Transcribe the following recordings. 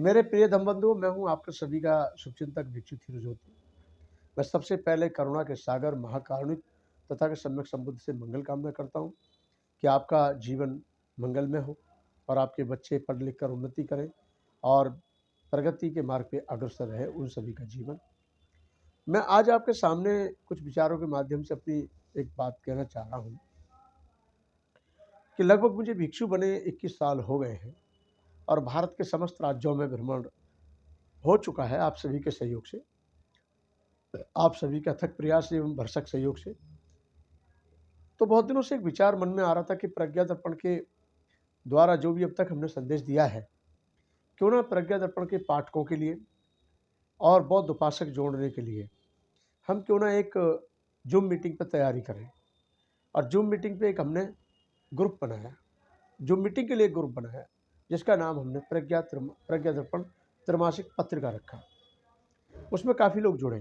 मेरे प्रिय धम्मबंधुओं, मैं हूँ आपके सभी का शुभचिंतक भिक्षु थिरुज्योति। मैं सबसे पहले करुणा के सागर महाकारुणिक तथा के सम्यक संबुद्ध से मंगल कामना करता हूँ कि आपका जीवन मंगलमय हो और आपके बच्चे पढ़ लिख कर उन्नति करें और प्रगति के मार्ग पे अग्रसर रहे उन सभी का जीवन। मैं आज आपके सामने कुछ विचारों के माध्यम से अपनी एक बात कहना चाह रहा हूँ कि लगभग मुझे भिक्षु बने 21 साल हो गए हैं और भारत के समस्त राज्यों में भ्रमण हो चुका है आप सभी के सहयोग से, आप सभी के अथक प्रयास एवं भरसक सहयोग से। तो बहुत दिनों से एक विचार मन में आ रहा था कि प्रज्ञा दर्पण के द्वारा जो भी अब तक हमने संदेश दिया है, क्यों ना प्रज्ञा दर्पण के पाठकों के लिए और बौद्ध उपासक जोड़ने के लिए हम क्यों ना एक जूम मीटिंग पर तैयारी करें। और जूम मीटिंग पे एक हमने ग्रुप बनाया, जूम मीटिंग के लिए एक ग्रुप बनाया जिसका नाम हमने प्रज्ञा दर्पण त्रैमासिक पत्रिका रखा। उसमें काफ़ी लोग जुड़े,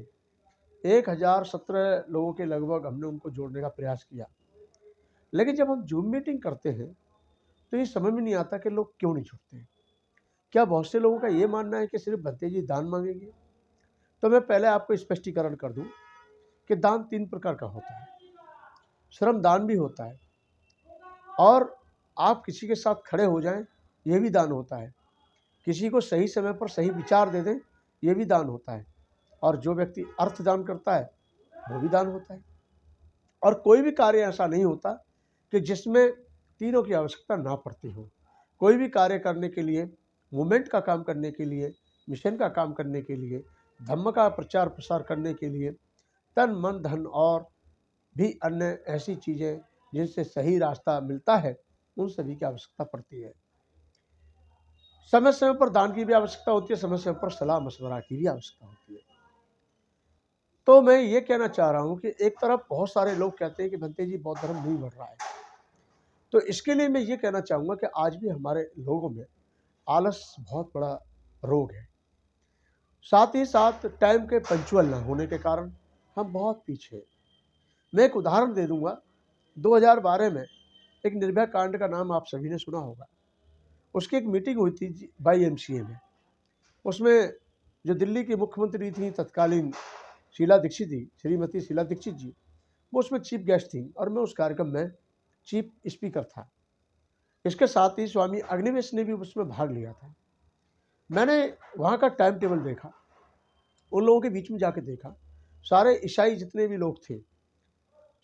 1017 लोगों के लगभग हमने उनको जोड़ने का प्रयास किया। लेकिन जब हम जूम मीटिंग करते हैं तो ये समझ में नहीं आता कि लोग क्यों नहीं जुड़ते हैं। क्या बहुत से लोगों का ये मानना है कि सिर्फ भंते जी दान मांगेंगे? तो मैं पहले आपको स्पष्टीकरण कर दूं कि दान 3 प्रकार का होता है। श्रम दान भी होता है और आप किसी के साथ खड़े हो जाएं, ये भी दान होता है। किसी को सही समय पर सही विचार दे दें, ये भी दान होता है। और जो व्यक्ति अर्थ दान करता है वो भी दान होता है। और कोई भी कार्य ऐसा नहीं होता कि जिसमें तीनों की आवश्यकता ना पड़ती हो। कोई भी कार्य करने के लिए, मूवमेंट का काम करने के लिए, मिशन का काम करने के लिए, धम्म का प्रचार प्रसार करने के लिए तन मन धन और भी अन्य ऐसी चीज़ें जिनसे सही रास्ता मिलता है, उन सभी की आवश्यकता पड़ती है। समय समय पर दान की भी आवश्यकता होती है, समय समय पर सलाह मशवरा की भी आवश्यकता होती है। तो मैं ये कहना चाह रहा हूँ कि एक तरफ बहुत सारे लोग कहते हैं कि भंते जी बौद्ध धर्म नहीं बढ़ रहा है, तो इसके लिए मैं ये कहना चाहूँगा कि आज भी हमारे लोगों में आलस बहुत बड़ा रोग है। साथ ही साथ टाइम के पंक्चुअल ना होने के कारण हम बहुत पीछे हैं। मैं एक उदाहरण दे दूंगा। 2012 में एक निर्भया कांड का नाम आप सभी ने सुना होगा। उसकी एक मीटिंग हुई थी YMCA में। उसमें जो दिल्ली की मुख्यमंत्री थी तत्कालीन शीला दीक्षित जी, श्रीमती शीला दीक्षित जी, वो उसमें चीफ गेस्ट थी और मैं उस कार्यक्रम में चीफ स्पीकर था। इसके साथ ही स्वामी अग्निवेश ने भी उसमें भाग लिया था। मैंने वहाँ का टाइम टेबल देखा, उन लोगों के बीच में जाके देखा, सारे ईसाई जितने भी लोग थे,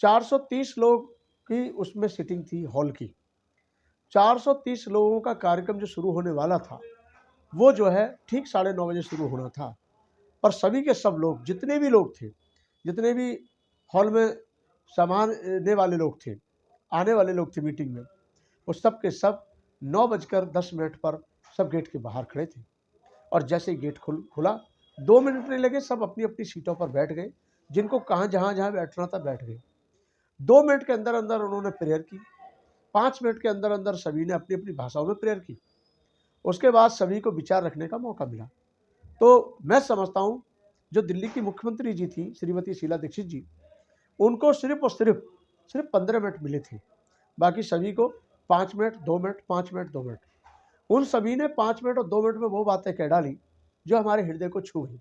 430 लोग की उसमें सिटिंग थी हॉल की। 430 लोगों का कार्यक्रम जो शुरू होने वाला था वो जो है ठीक 9:30 बजे शुरू होना था। और सभी के सब लोग, जितने भी लोग थे, जितने भी हॉल में सामान लेने वाले लोग थे, आने वाले लोग थे मीटिंग में, वो सब के सब 9:10 पर सब गेट के बाहर खड़े थे। और जैसे ही गेट खुला 2 मिनट नहीं लगे, सब अपनी अपनी सीटों पर बैठ गए। जिनको कहाँ जहाँ बैठना था बैठ गए। 2 मिनट के अंदर अंदर उन्होंने प्रेयर की। 5 मिनट के अंदर अंदर सभी ने अपनी अपनी भाषाओं में प्रेयर की। उसके बाद सभी को विचार रखने का मौका मिला। तो मैं समझता हूँ जो दिल्ली की मुख्यमंत्री जी थी श्रीमती शीला दीक्षित जी, उनको सिर्फ और सिर्फ 15 मिनट मिले थे। बाकी सभी को 5 मिनट, 2 मिनट, 5 मिनट, 2 मिनट, उन सभी ने 5 मिनट और 2 मिनट में वो बातें कह डाली जो हमारे हृदय को छू गई।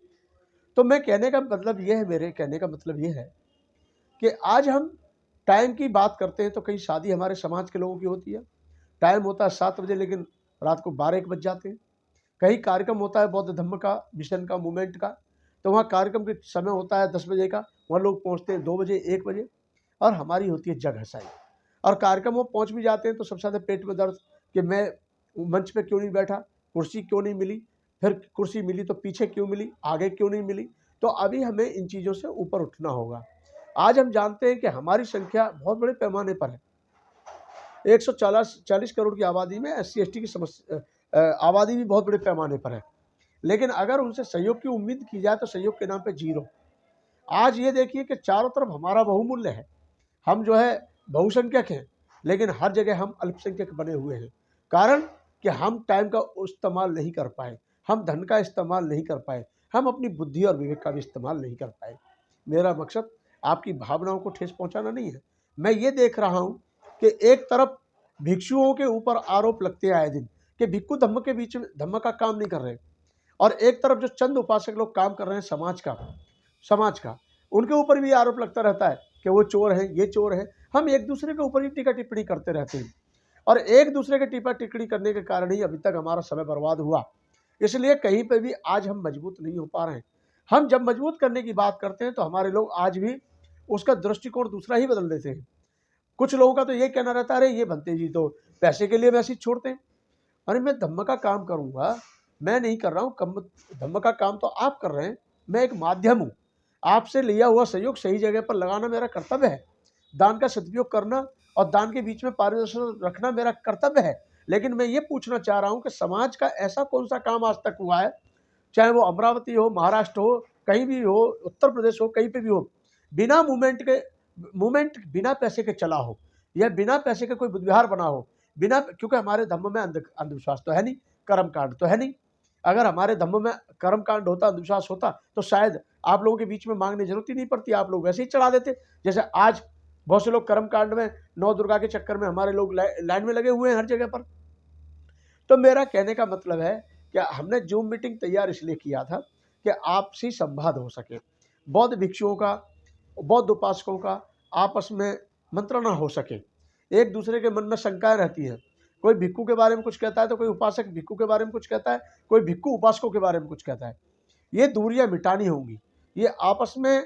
तो मैं कहने का मतलब ये है, मेरे कहने का मतलब ये है कि आज हम टाइम की बात करते हैं तो कहीं शादी हमारे समाज के लोगों की होती है, टाइम होता है 7 बजे, लेकिन रात को 12-1 बज जाते हैं। कहीं कार्यक्रम होता है बौद्ध धम्म का, मिशन का, मूवमेंट का, तो वहाँ कार्यक्रम के समय होता है 10 बजे का, वहाँ लोग पहुँचते हैं 2 बजे, 1 बजे, और हमारी होती है जग हंसाई। और कार्यक्रम वो पहुँच भी जाते हैं तो सबसे ज़्यादा पेट में दर्द कि मैं मंच पे क्यों नहीं बैठा, कुर्सी क्यों नहीं मिली, फिर कुर्सी मिली तो पीछे क्यों मिली, आगे क्यों नहीं मिली। तो अभी हमें इन चीज़ों से ऊपर उठना होगा। आज हम जानते हैं कि हमारी संख्या बहुत बड़े पैमाने पर है। 140 करोड़ की आबादी में SC/ST की समस्या आबादी भी बहुत बड़े पैमाने पर है। लेकिन अगर उनसे सहयोग की उम्मीद की जाए तो सहयोग के नाम पे जीरो। आज ये देखिए कि चारों तरफ हमारा बहुमूल्य है। हम जो है बहुसंख्यक हैं, लेकिन हर जगह हम अल्पसंख्यक बने हुए हैं। कारण कि हम टाइम का इस्तेमाल नहीं कर पाए, हम धन का इस्तेमाल नहीं कर पाए, हम अपनी बुद्धि और विवेक का भी इस्तेमाल नहीं कर पाए। मेरा मकसद आपकी भावनाओं को ठेस पहुंचाना नहीं है। मैं ये देख रहा हूं कि एक तरफ भिक्षुओं के ऊपर आरोप लगते हैं आए दिन कि भिक्षु धम्म के बीच में धम्म का काम नहीं कर रहे। और एक तरफ जो चंद उपासक लोग काम कर रहे हैं समाज का उनके ऊपर भी आरोप लगता रहता है कि वो चोर हैं, ये चोर हैं। हम एक दूसरे के ऊपर ही टीका टिप्पणी करते रहते हैं और एक दूसरे के टीका टिप्पणी करने के कारण ही अभी तक हमारा समय बर्बाद हुआ। इसलिए कहीं पे भी आज हम मजबूत नहीं हो पा रहे हैं। हम जब मजबूत करने की बात करते हैं तो हमारे लोग आज भी उसका दृष्टिकोण दूसरा ही बदल देते हैं। कुछ लोगों का तो ये कहना रहता है, अरे ये बनते जी तो पैसे के लिए मैसेज छोड़ते हैं। अरे मैं धम्म का काम करूंगा, मैं नहीं कर रहा हूँ। धम्म का काम तो आप कर रहे हैं, मैं एक माध्यम हूँ। आपसे लिया हुआ सहयोग सही जगह पर लगाना मेरा कर्तव्य है। दान का सदुपयोग करना और दान के बीच में पारदर्शिता रखना मेरा कर्तव्य है। लेकिन मैं ये पूछना चाह रहा हूँ कि समाज का ऐसा कौन सा काम आज तक हुआ है, चाहे वो अमरावती हो, महाराष्ट्र हो, कहीं भी हो, उत्तर प्रदेश हो, कहीं पे भी हो, बिना मूवमेंट बिना पैसे के चला हो या बिना पैसे के कोई बुद्ध विहार बना हो, बिना, क्योंकि हमारे धम्म में अंधविश्वास तो है नहीं, कर्म कांड तो है नहीं। अगर हमारे धम्म में कर्म कांड होता, अंधविश्वास होता, तो शायद आप लोगों के बीच में मांगने जरूरत ही नहीं पड़ती, आप लोग वैसे ही चढ़ा देते। जैसे आज बहुत से लोग कर्म कांड में, नौ दुर्गा के चक्कर में हमारे लोग लाइन में लगे हुए हैं हर जगह पर। तो मेरा कहने का मतलब है कि हमने जूम मीटिंग तैयार इसलिए किया था कि आपसी संवाद हो सके, बौद्ध भिक्षुओं का, बौद्ध उपासकों का आपस में मंत्रणा हो सके। एक दूसरे के मन में शंकाएं रहती हैं, कोई भिक्खू के बारे में कुछ कहता है तो कोई उपासक भिक्खू के बारे में कुछ कहता है, कोई भिक्खू उपासकों के बारे में कुछ कहता है। ये दूरियां मिटानी होंगी। ये आपस में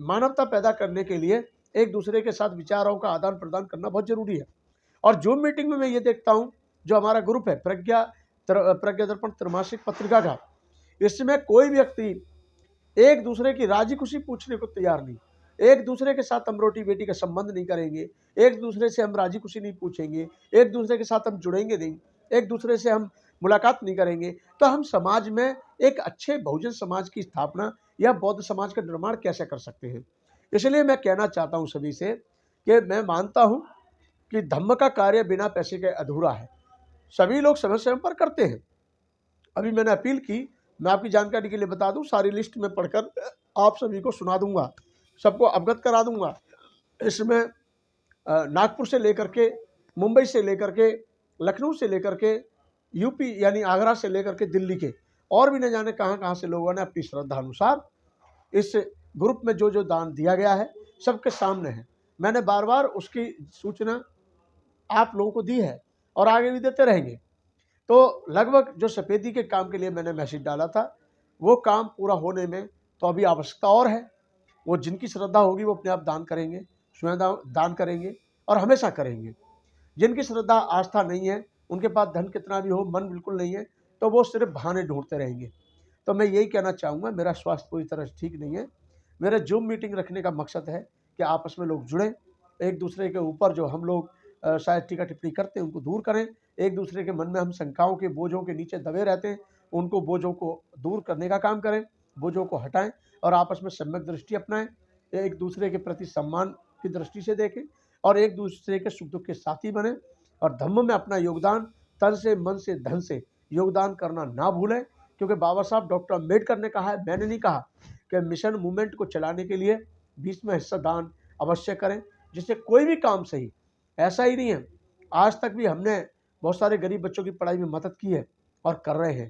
मानवता पैदा करने के लिए एक दूसरे के साथ विचारों का आदान प्रदान करना बहुत जरूरी है। और जूम मीटिंग में मैं ये देखता हूँ, जो हमारा ग्रुप है प्रज्ञा दर्पण त्रैमासिक पत्रिका का, इसमें कोई व्यक्ति एक दूसरे की राजी खुशी पूछने को तैयार नहीं। एक दूसरे के साथ हम रोटी बेटी का संबंध नहीं करेंगे, एक दूसरे से हम राजी खुशी नहीं पूछेंगे, एक दूसरे के साथ हम जुड़ेंगे नहीं, एक दूसरे से हम मुलाकात नहीं करेंगे, तो हम समाज में एक अच्छे बहुजन समाज की स्थापना या बौद्ध समाज का निर्माण कैसे कर सकते हैं। इसलिए मैं कहना चाहता हूँ सभी से कि मैं मानता हूँ कि धम्म का कार्य बिना पैसे के अधूरा है। सभी लोग समय समय पर करते हैं। अभी मैंने अपील की, मैं आपकी जानकारी के लिए बता दूं, सारी लिस्ट में पढ़कर आप सभी को सुना दूंगा, सबको अवगत करा दूंगा। इसमें नागपुर से लेकर के, मुंबई से लेकर के, लखनऊ से लेकर के, यूपी यानी आगरा से लेकर के दिल्ली के, और भी न जाने कहाँ कहाँ से लोगों ने अपनी श्रद्धा अनुसार इस ग्रुप में जो जो दान दिया गया है सबके सामने है। मैंने बार बार उसकी सूचना आप लोगों को दी है और आगे भी देते रहेंगे। तो लगभग जो सफ़ेदी के काम के लिए मैंने मैसेज डाला था, वो काम पूरा होने में तो अभी आवश्यकता और है। वो जिनकी श्रद्धा होगी वो अपने आप दान करेंगे, स्वयं दान करेंगे और हमेशा करेंगे। जिनकी श्रद्धा आस्था नहीं है, उनके पास धन कितना भी हो, मन बिल्कुल नहीं है, तो वो सिर्फ बहाने ढूंढते रहेंगे। तो मैं यही कहना चाहूँगा, मेरा स्वास्थ्य पूरी तरह से ठीक नहीं है। मेरा जूम मीटिंग रखने का मकसद है कि आपस में लोग जुड़ें, एक दूसरे के ऊपर जो हम लोग शायद टीका टिप्पणी करते हैं उनको दूर करें, एक दूसरे के मन में हम शंकाओं के बोझों के नीचे दबे रहते हैं, उनको बोझों को दूर करने का काम करें, बोझों को हटाएं और आपस में सम्यक दृष्टि अपनाएं, एक दूसरे के प्रति सम्मान की दृष्टि से देखें और एक दूसरे के सुख दुख के साथी बने और धम्म में अपना योगदान तन से, मन से, धन से योगदान करना ना भूलें। क्योंकि बाबा साहब डॉक्टर अम्बेडकर ने कहा है, मैंने नहीं कहा, कि मिशन मूवमेंट को चलाने के लिए 20वां हिस्सा दान अवश्य करें, जिससे कोई भी काम सही। ऐसा ही नहीं है, आज तक भी हमने बहुत सारे गरीब बच्चों की पढ़ाई में मदद की है और कर रहे हैं,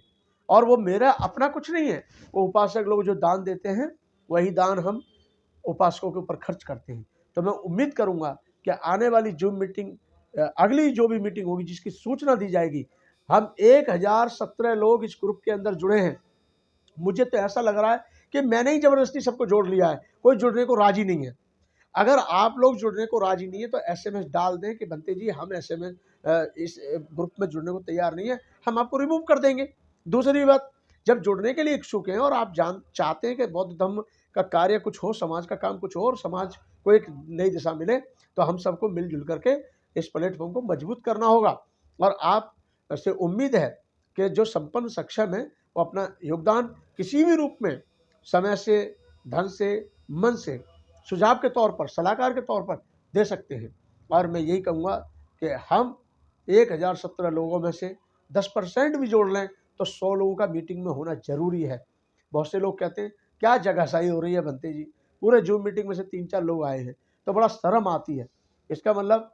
और वो मेरा अपना कुछ नहीं है। वो उपासक लोग जो दान देते हैं वही दान हम उपासकों के ऊपर खर्च करते हैं। तो मैं उम्मीद करूंगा कि आने वाली जूम मीटिंग, अगली जो भी मीटिंग होगी जिसकी सूचना दी जाएगी, हम 1017 लोग इस ग्रुप के अंदर जुड़े हैं। मुझे तो ऐसा लग रहा है कि मैंने ही जबरदस्ती सबको जोड़ लिया है, कोई जुड़ने को राजी नहीं है। अगर आप लोग जुड़ने को राजी नहीं है तो एसएमएस डाल दें कि बनते जी हम एसएमएस इस ग्रुप में जुड़ने को तैयार नहीं है, हम आपको रिमूव कर देंगे। दूसरी बात, जब जुड़ने के लिए इच्छुक हैं और आप चाहते हैं कि बौद्ध धर्म का कार्य कुछ हो, समाज का काम कुछ हो और समाज को एक नई दिशा मिले, तो हम सबको मिलजुल करके इस प्लेटफॉर्म को मजबूत करना होगा। और आप से उम्मीद है कि जो संपन्न सक्षम है वो अपना योगदान किसी भी रूप में, समय से, धन से, मन से, सुझाव के तौर पर, सलाहकार के तौर पर दे सकते हैं। और मैं यही कहूँगा कि हम 1017 लोगों में से 10% भी जोड़ लें तो 100 लोगों का मीटिंग में होना जरूरी है। बहुत से लोग कहते हैं क्या जगहसाही हो रही है बनते जी, पूरे जूम मीटिंग में से 3-4 लोग आए हैं, तो बड़ा शर्म आती है। इसका मतलब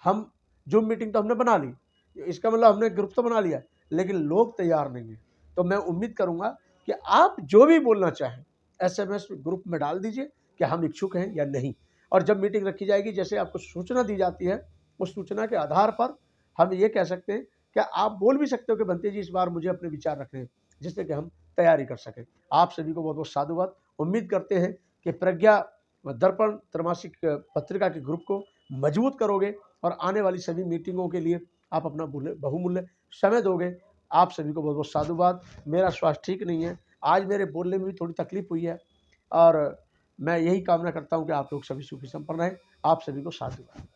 हम जूम मीटिंग तो हमने बना ली, इसका मतलब हमने ग्रुप तो बना लिया, लेकिन लोग तैयार नहीं है। तो मैं उम्मीद करूँगा कि आप जो भी बोलना चाहें एसएमएस ग्रुप में डाल दीजिए कि हम इच्छुक हैं या नहीं। और जब मीटिंग रखी जाएगी, जैसे आपको सूचना दी जाती है, उस सूचना के आधार पर हम ये कह सकते हैं कि आप बोल भी सकते हो कि बंते जी इस बार मुझे अपने विचार रखने हैं, जिससे कि हम तैयारी कर सकें। आप सभी को बहुत बहुत साधुवाद। उम्मीद करते हैं कि प्रज्ञा दर्पण त्रैमासिक पत्रिका के ग्रुप को मजबूत करोगे और आने वाली सभी मीटिंगों के लिए आप अपना बहुमूल्य समय दोगे। आप सभी को बहुत बहुत साधुवाद। मेरा स्वास्थ्य ठीक नहीं है, आज मेरे बोलने में भी थोड़ी तकलीफ हुई है और मैं यही कामना करता हूं कि आप लोग सभी सुखी संपन्न रहें। आप सभी को साधुवाद।